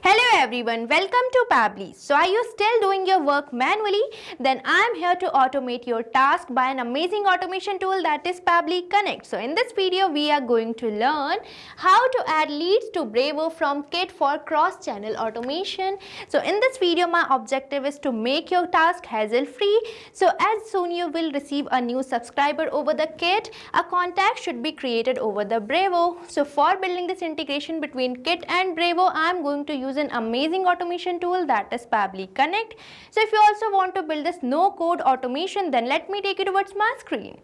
Hello everyone, welcome to Pabbly. So are you still doing your work manually? Then I am here to automate your task by an amazing automation tool that is Pabbly Connect. So in this video we are going to learn how to add leads to Brevo from Kit for cross-channel automation. So in this video my objective is to make your task hassle-free. So as soon you will receive a new subscriber over the Kit, a contact should be created over the Brevo. So for building this integration between Kit and Brevo, I am going to use an amazing automation tool that is Pabbly Connect. So if you also want to build this no code automation, then let me take you towards my screen.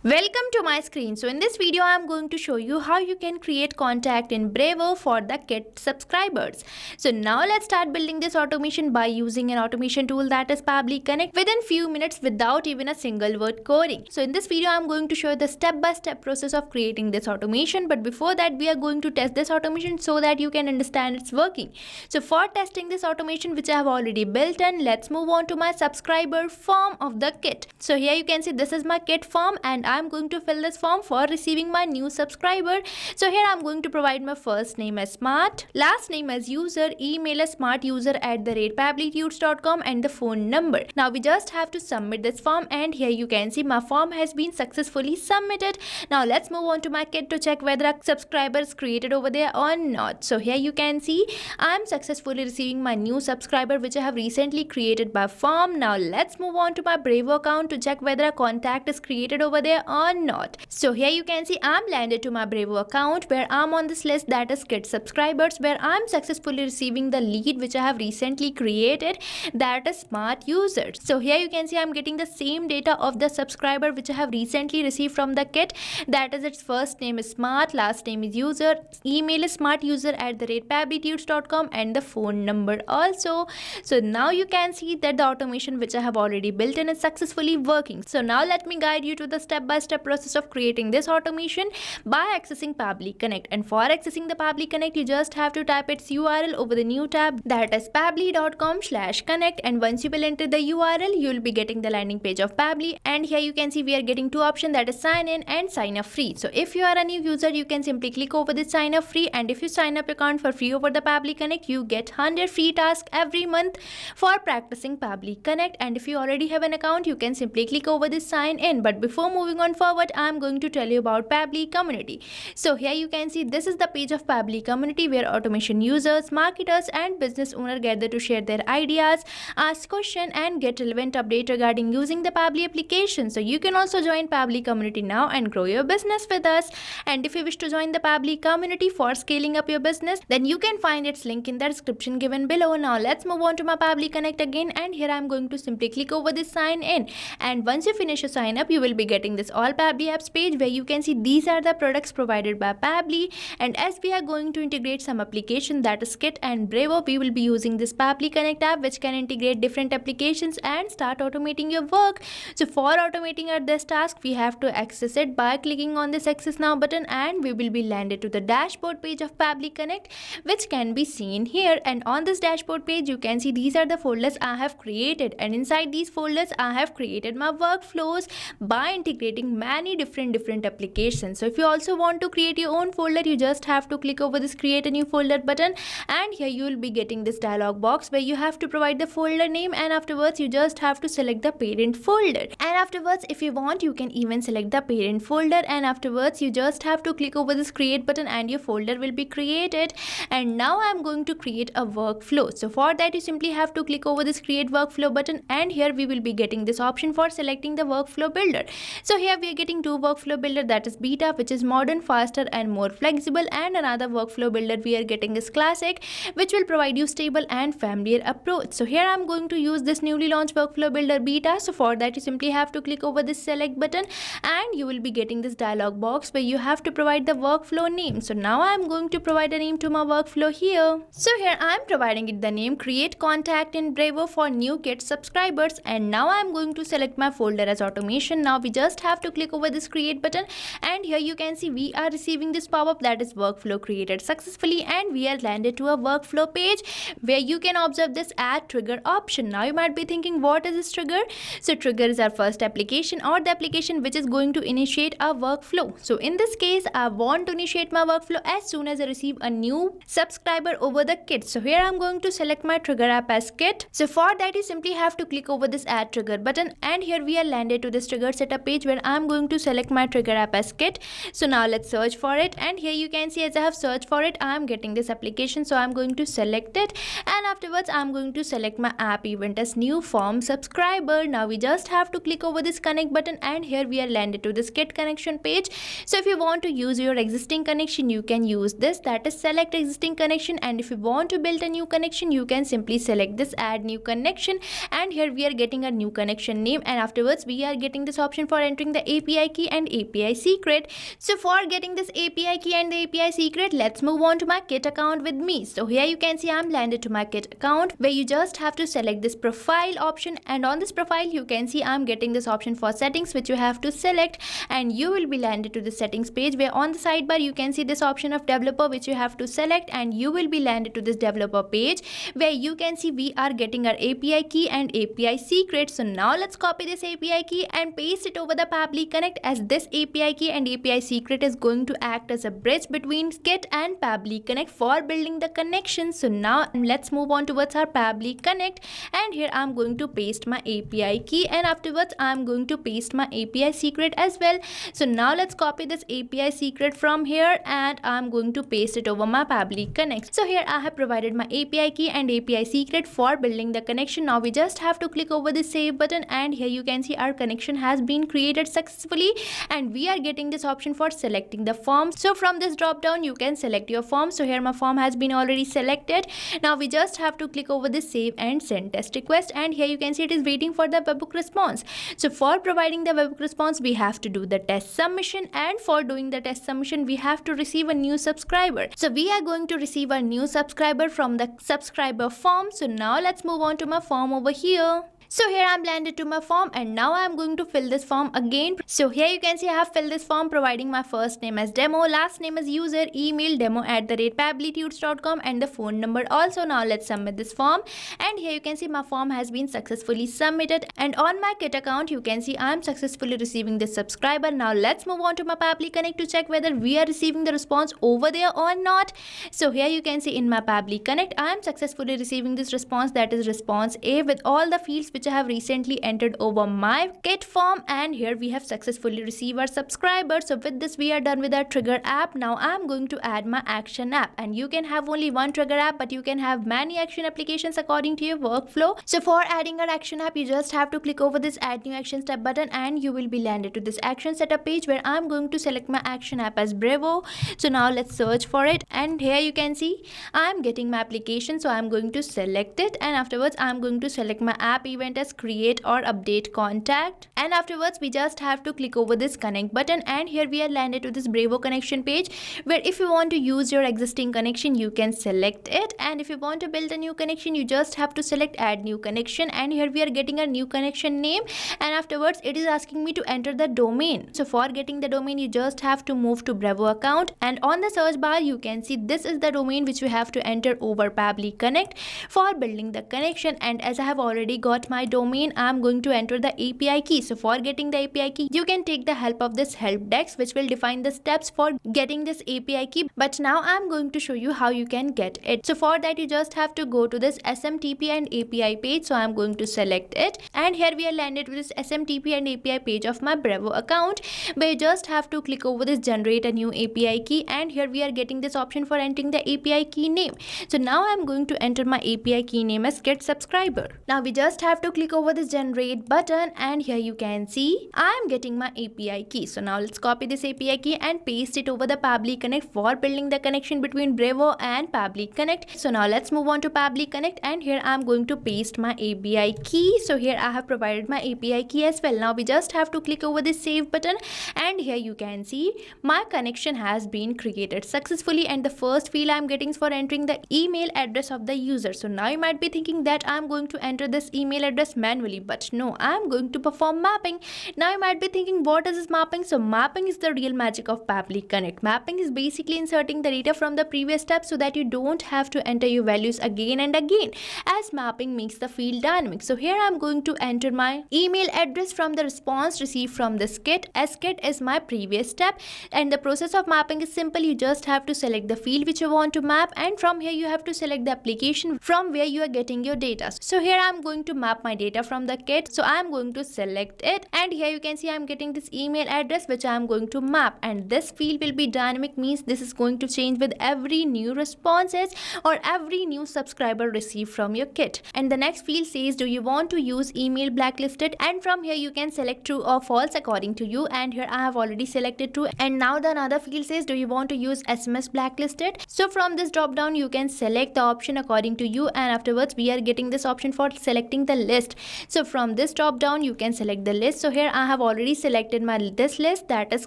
Welcome to my screen. So in this video I am going to show you how you can create contact in Brevo for the Kit subscribers. So now let's start building this automation by using an automation tool that is Pabbly Connect within few minutes without even a single word coding. So in this video I am going to show you the step-by-step process of creating this automation, but before that we are going to test this automation so that you can understand it's working. So for testing this automation which I have already built in, let's move on to my subscriber form of the Kit. So here you can see this is my Kit form and I'm going to fill this form for receiving my new subscriber. So here I'm going to provide my first name as Smart, last name as user, email as smartuser@pabblytudes.com and the phone number. Now we just have to submit this form and here you can see my form has been successfully submitted. Now let's move on to my Kit to check whether a subscriber is created over there or not. So here you can see I'm successfully receiving my new subscriber which I have recently created by form. Now let's move on to my Brevo account to check whether a contact is created over there or not. So here you can see I'm landed to my Brevo account where I'm on this list that is Kit subscribers, where I'm successfully receiving the lead which I have recently created, that is Smart users. So here you can see I'm getting the same data of the subscriber which I have recently received from the Kit, that is its first name is Smart, last name is user, email is smartuser@pabblytudes.com and the phone number also. So now you can see that the automation which I have already built in is successfully working. So now let me guide you to the step-by-step process of creating this automation by accessing Pabbly Connect. And for accessing the Pabbly Connect, you just have to type its URL over the new tab, that is pabbly.com/connect, and once you will enter the URL, you will be getting the landing page of Pabbly. And here you can see we are getting two options, that is sign in and sign up free. So if you are a new user, you can simply click over this sign up free, and if you sign up your account for free over the Pabbly Connect, you get 100 free tasks every month for practicing Pabbly Connect. And if you already have an account, you can simply click over this sign in. But before moving on forward, I'm going to tell you about Pabbly community. So here you can see this is the page of Pabbly community where automation users, marketers and business owners gather to share their ideas, ask questions and get relevant update regarding using the Pabbly application. So you can also join Pabbly community now and grow your business with us. And if you wish to join the Pabbly community for scaling up your business, then you can find its link in the description given below. Now let's move on to my Pabbly Connect again, and here I'm going to simply click over this sign in. And once you finish your sign up, you will be getting this all Pabbly apps page where you can see these are the products provided by Pabbly. And as we are going to integrate some application that is Kit and Brevo, we will be using this Pabbly Connect app which can integrate different applications and start automating your work. So for automating this task, we have to access it by clicking on this access now button, and we will be landed to the dashboard page of Pabbly Connect which can be seen here. And on this dashboard page you can see these are the folders I have created, and inside these folders I have created my workflows by integrating many different applications. So if you also want to create your own folder, you just have to click over this create a new folder button, and here you will be getting this dialog box where you have to provide the folder name, and afterwards you just have to select the parent folder. And afterwards if you want, you can even select the parent folder, and afterwards you just have to click over this create button and your folder will be created. And now I'm going to create a workflow. So for that you simply have to click over this create workflow button, and here we will be getting this option for selecting the workflow builder. So here we are getting two workflow builder, that is beta which is modern, faster and more flexible, and another workflow builder we are getting is classic which will provide you stable and familiar approach. So here I'm going to use this newly launched workflow builder beta. So for that you simply have to click over this select button, and you will be getting this dialog box where you have to provide the workflow name. So now I'm going to provide a name to my workflow here. So here I'm providing it the name create contact in Brevo for new Kit subscribers, and now I'm going to select my folder as automation. Now we just have have to click over this create button, and here you can see we are receiving this pop-up that is workflow created successfully, and we are landed to a workflow page where you can observe this add trigger option. Now you might be thinking, what is this trigger? So trigger is our first application, or the application which is going to initiate our workflow. So in this case, I want to initiate my workflow as soon as I receive a new subscriber over the Kit. So here I'm going to select my trigger app as Kit. So for that you simply have to click over this add trigger button, and here we are landed to this trigger setup page where I'm going to select my trigger app as Kit. So now let's search for it, and here you can see as I have searched for it, I'm getting this application. So I'm going to select it, and afterwards I'm going to select my app event as new form subscriber. Now we just have to click over this connect button, and here we are landed to this Kit connection page. So if you want to use your existing connection, you can use this, that is select existing connection, and if you want to build a new connection, you can simply select this add new connection, and here we are getting a new connection name, and afterwards we are getting this option for entering the API key and API secret. So for getting this API key and the API secret, let's move on to my Kit account with me. So here you can see I'm landed to my Kit account where you just have to select this profile option, and on this profile you can see I'm getting this option for settings which you have to select, and you will be landed to the settings page where on the sidebar you can see this option of developer which you have to select, and you will be landed to this developer page where you can see we are getting our API key and API secret. So now let's copy this API key and paste it over the Pabbly Connect, as this API key and API secret is going to act as a bridge between Kit and Pabbly Connect for building the connection. So now let's move on towards our Pabbly Connect, and here I'm going to paste my API key, and afterwards I'm going to paste my API secret as well. So now let's copy this API secret from here, and I'm going to paste it over my Pabbly Connect. So here I have provided my API key and API secret for building the connection. Now we just have to click over the save button, and here you can see our connection has been created successfully, and we are getting this option for selecting the form. So from this drop down you can select your form. So here my form has been already selected. Now we just have to click over this save and send test request, and here you can see it is waiting for the webhook response. So for providing the webhook response, we have to do the test submission, and for doing the test submission we have to receive a new subscriber. So we are going to receive a new subscriber from the subscriber form. So now let's move on to my form over here. So here I'm landed to my form, and now I'm going to fill this form again. So here you can see I have filled this form providing my first name as demo, last name as user, email demo@pabblytunes.com, and the phone number also. Now let's submit this form, and here you can see my form has been successfully submitted, and on my Kit account you can see I'm successfully receiving this subscriber. Now let's move on to my Pabbly Connect to check whether we are receiving the response over there or not. So here you can see in my Pabbly Connect I am successfully receiving this response, that is response A, with all the fields which I have recently entered over my Kit form, and here we have successfully received our subscriber. So with this we are done with our trigger app. Now I'm going to add my action app, and you can have only one trigger app, but you can have many action applications according to your workflow. So for adding our action app, you just have to click over this add new action step button, and you will be landed to this action setup page where I'm going to select my action app as Brevo. So now let's search for it, and here you can see I'm getting my application. So I'm going to select it, and afterwards I'm going to select my app event as create or update contact, and afterwards we just have to click over this connect button, and here we are landed to this Brevo connection page where if you want to use your existing connection you can select it, and if you want to build a new connection you just have to select add new connection, and here we are getting a new connection name, and afterwards it is asking me to enter the domain. So for getting the domain you just have to move to Brevo account, and on the search bar you can see this is the domain which you have to enter over Pabbly Connect for building the connection, and as I have already got my domain I'm going to enter the API key. So for getting the API key you can take the help of this help desk which will define the steps for getting this API key, but now I'm going to show you how you can get it. So for that you just have to go to this SMTP and API page. So I'm going to select it, and here we are landed with this SMTP and API page of my Brevo account where you just have to click over this generate a new API key, and here we are getting this option for entering the API key name. So now I'm going to enter my API key name as Kit subscriber. Now we just have to click over this generate button, and here you can see I am getting my API key. So now let's copy this API key and paste it over the Pabbly Connect for building the connection between Brevo and Pabbly Connect. So now let's move on to Pabbly Connect, and here I'm going to paste my API key. So here I have provided my API key as well. Now we just have to click over this save button, and here you can see my connection has been created successfully, and the first field I'm getting is for entering the email address of the user. So now you might be thinking that I'm going to enter this email address manually, but no, I'm going to perform mapping. Now you might be thinking, what is this mapping? So mapping is the real magic of Pabbly Connect. Mapping is basically inserting the data from the previous step so that you don't have to enter your values again and again, as mapping makes the field dynamic. So here I'm going to enter my email address from the response received from this Kit, as Kit is my previous step. And the process of mapping is simple. You just have to select the field which you want to map, and from here you have to select the application from where you are getting your data. So here I'm going to map my data from the Kit, so I'm going to select it, and here you can see I'm getting this email address which I'm going to map, and this field will be dynamic, means this is going to change with every new responses or every new subscriber received from your Kit. And the next field says, do you want to use email blacklisted? And from here you can select true or false according to you, and here I have already selected true. And now the another field says, do you want to use SMS blacklisted? So from this drop down you can select the option according to you, and afterwards we are getting this option for selecting the list. So from this drop down you can select the list. So here I have already selected this list, that is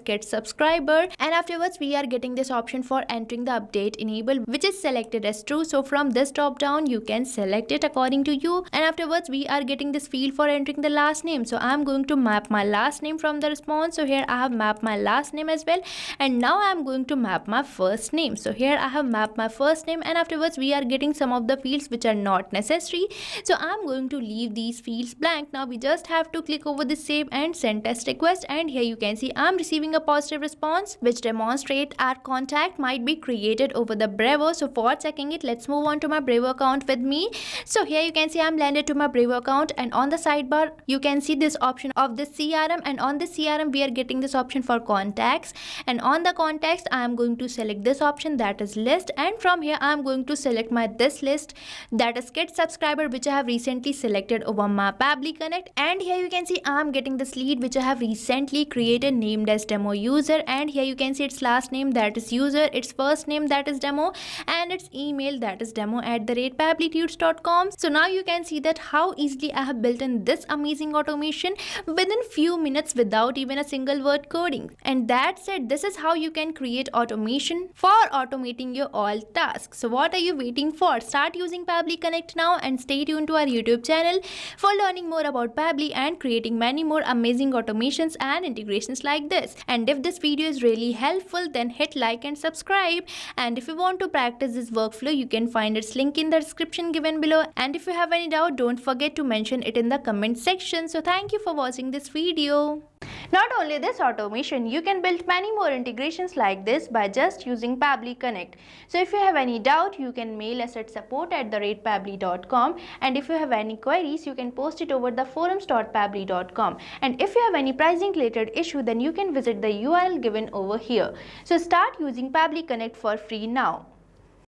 Kit subscriber, and afterwards we are getting this option for entering the update enable, which is selected as true. So from this drop down you can select it according to you, and afterwards we are getting this field for entering the last name. So I'm going to map my last name from the response. So here I have mapped my last name as well, and now I'm going to map my first name. So here I have mapped my first name, and afterwards we are getting some of the fields which are not necessary, so I'm going to leave these fields blank. Now we just have to click over the save and send test request, and here you can see I'm receiving a positive response which demonstrate our contact might be created over the Brevo. So for checking it, let's move on to my Brevo account with me. So here you can see I'm landed to my Brevo account, and on the sidebar you can see this option of the CRM, and on the CRM we are getting this option for contacts, and on the contacts I am going to select this option, that is list, and from here I am going to select my this list, that is Kit subscriber, which I have recently selected over my Pabbly Connect. And here you can see I am getting this lead which I have recently created named as demo user, and here you can see its last name, that is user, its first name, that is demo, and its email, that is demo@pabblytudes.com. So now you can see that how easily I have built in this amazing automation within few minutes without even a single word coding. And that's it. This is how you can create automation for automating your all tasks. So what are you waiting for? Start using Pabbly Connect now, and stay tuned to our YouTube channel for learning more about Pabbly and creating many more amazing automations and integrations like this. And if this video is really helpful, then hit like and subscribe. And if you want to practice this workflow, you can find its link in the description given below. And if you have any doubt, don't forget to mention it in the comment section. So thank you for watching this video. Not only this automation, you can build many more integrations like this by just using Pabbly Connect. So if you have any doubt, you can mail us at support@pabbly.com, and if you have any queries, you can post it over the forums.pabbly.com. and if you have any pricing related issue, then you can visit the URL given over here. So start using Pabbly Connect for free now.